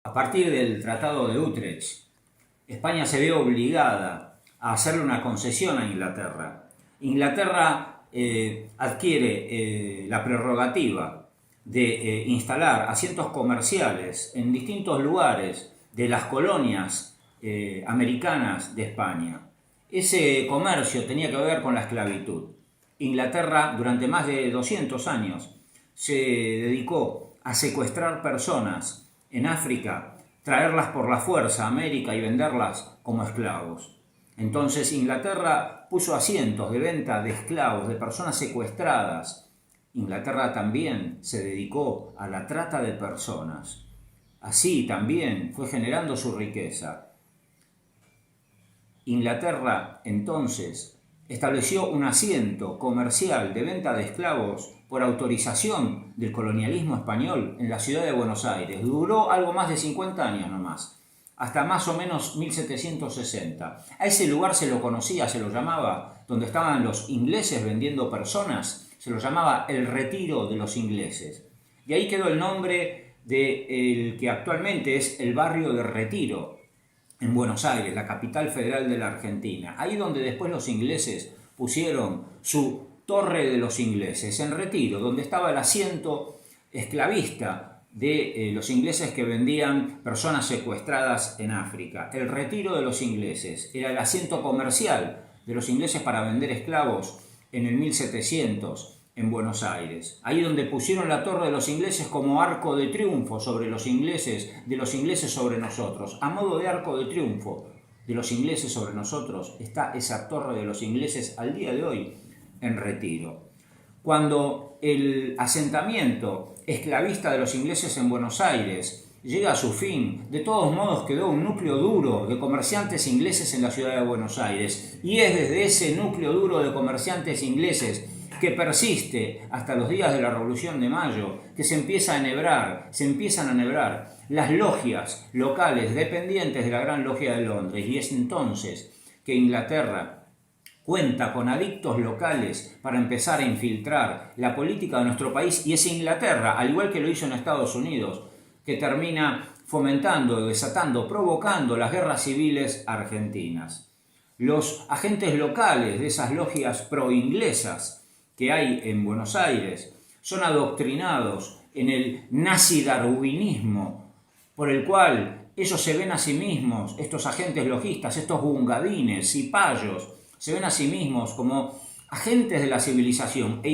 A partir del Tratado de Utrecht, España se ve obligada a hacerle una concesión a Inglaterra. Inglaterra adquiere la prerrogativa de instalar asientos comerciales en distintos lugares de las colonias americanas de España. Ese comercio tenía que ver con la esclavitud. Inglaterra durante más de 200 años se dedicó a secuestrar personas en África, traerlas por la fuerza a América y venderlas como esclavos. Entonces Inglaterra puso asientos de venta de esclavos, de personas secuestradas. Inglaterra también se dedicó a la trata de personas. Así también fue generando su riqueza. Inglaterra entonces estableció un asiento comercial de venta de esclavos por autorización del colonialismo español en la ciudad de Buenos Aires. Duró algo más de 50 años nomás, hasta más o menos 1760. A ese lugar se lo conocía, se lo llamaba, donde estaban los ingleses vendiendo personas, se lo llamaba el Retiro de los Ingleses. Y ahí quedó el nombre del que actualmente es el barrio de Retiro, en Buenos Aires, la capital federal de la Argentina. Ahí donde después los ingleses pusieron su Torre de los Ingleses, en Retiro, donde estaba el asiento esclavista de los ingleses que vendían personas secuestradas en África. El Retiro de los Ingleses era el asiento comercial de los ingleses para vender esclavos en el 1700 en Buenos Aires. Ahí donde pusieron la Torre de los Ingleses como arco de triunfo sobre los ingleses, de los ingleses sobre nosotros. A modo de arco de triunfo de los ingleses sobre nosotros está esa Torre de los Ingleses al día de hoy en Retiro. Cuando el asentamiento esclavista de los ingleses en Buenos Aires llega a su fin, de todos modos quedó un núcleo duro de comerciantes ingleses en la ciudad de Buenos Aires, y es desde ese núcleo duro de comerciantes ingleses que persiste hasta los días de la Revolución de Mayo, que se empiezan a enhebrar las logias locales dependientes de la Gran Logia de Londres, y es entonces que Inglaterra cuenta con adictos locales para empezar a infiltrar la política de nuestro país, y es Inglaterra, al igual que lo hizo en Estados Unidos, que termina fomentando, desatando, provocando las guerras civiles argentinas. Los agentes locales de esas logias pro-inglesas que hay en Buenos Aires son adoctrinados en el nazi-darwinismo, por el cual ellos se ven a sí mismos, estos agentes logistas, estos bungadines, cipayos, se ven a sí mismos como agentes de la civilización e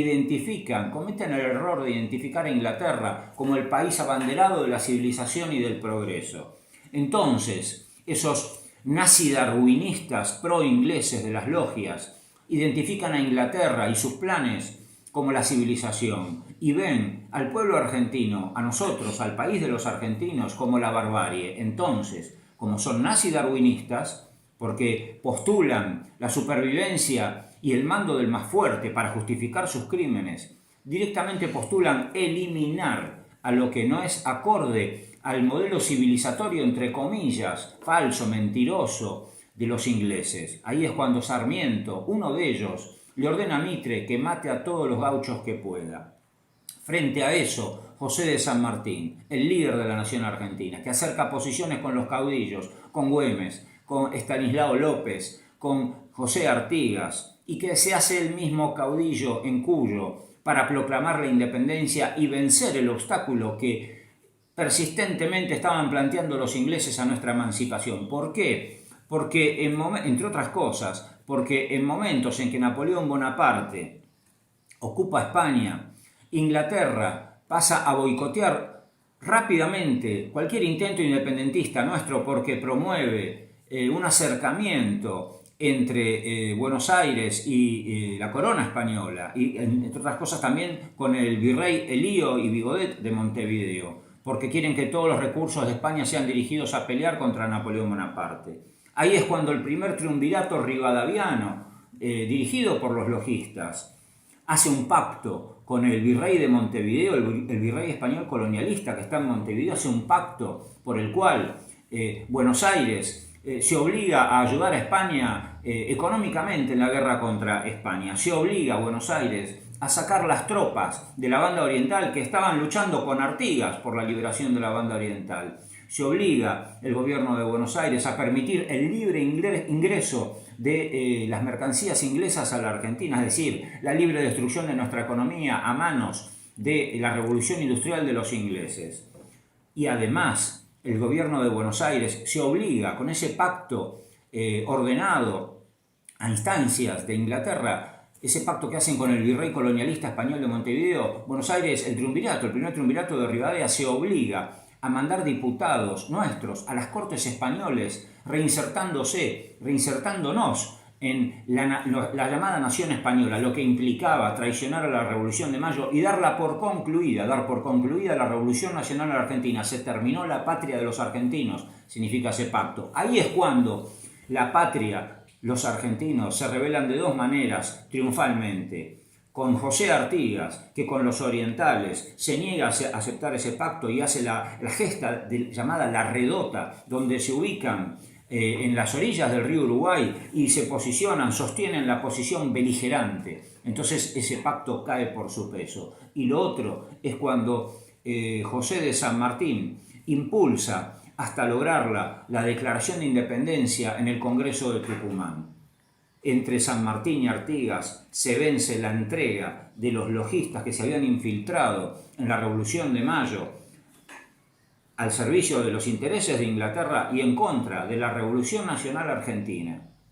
cometen el error de identificar a Inglaterra como el país abanderado de la civilización y del progreso. Entonces, esos nazi-darwinistas pro-ingleses de las logias identifican a Inglaterra y sus planes como la civilización y ven al pueblo argentino, a nosotros, al país de los argentinos, como la barbarie. Entonces, como son nazi-darwinistas, porque postulan la supervivencia y el mando del más fuerte para justificar sus crímenes, directamente postulan eliminar a lo que no es acorde al modelo civilizatorio, entre comillas, falso, mentiroso, de los ingleses. Ahí es cuando Sarmiento, uno de ellos, le ordena a Mitre que mate a todos los gauchos que pueda. Frente a eso, José de San Martín, el líder de la nación argentina, que acerca posiciones con los caudillos, con Güemes, con Estanislao López, con José Artigas, y que se hace el mismo caudillo en Cuyo para proclamar la independencia y vencer el obstáculo que persistentemente estaban planteando los ingleses a nuestra emancipación. ¿Por qué? Porque, entre otras cosas, porque en momentos en que Napoleón Bonaparte ocupa España, Inglaterra pasa a boicotear rápidamente cualquier intento independentista nuestro, porque promueve un acercamiento entre Buenos Aires y la corona española, y entre otras cosas también con el virrey Elío y Vigodet de Montevideo, porque quieren que todos los recursos de España sean dirigidos a pelear contra Napoleón Bonaparte. Ahí es cuando el primer triunvirato rivadaviano, dirigido por los logistas, hace un pacto con el virrey de Montevideo, el virrey español colonialista que está en Montevideo, hace un pacto por el cual Buenos Aires se obliga a ayudar a España económicamente en la guerra contra España. Se obliga a Buenos Aires a sacar las tropas de la banda oriental que estaban luchando con Artigas por la liberación de la banda oriental. se obliga el gobierno de Buenos Aires a permitir el libre ingreso de las mercancías inglesas a la Argentina, es decir, la libre destrucción de nuestra economía a manos de la revolución industrial de los ingleses. Y además, el gobierno de Buenos Aires se obliga con ese pacto ordenado a instancias de Inglaterra, ese pacto que hacen con el virrey colonialista español de Montevideo. Buenos Aires, el primer triunvirato de Rivadavia, se obliga a mandar diputados nuestros a las Cortes españoles, reinsertándonos en la llamada nación española, lo que implicaba traicionar a la Revolución de Mayo y dar por concluida la Revolución Nacional en la Argentina. Se terminó la patria de los argentinos, significa ese pacto. Ahí es cuando la patria, los argentinos, se rebelan de dos maneras triunfalmente. Con José Artigas, que con los orientales se niega a aceptar ese pacto y hace la gesta llamada La Redota, donde se ubican en las orillas del río Uruguay y se sostienen la posición beligerante. Entonces ese pacto cae por su peso. Y lo otro es cuando José de San Martín impulsa hasta lograrla la declaración de independencia en el Congreso de Tucumán. Entre San Martín y Artigas se vence la entrega de los logistas que se habían infiltrado en la Revolución de Mayo al servicio de los intereses de Inglaterra y en contra de la Revolución Nacional Argentina.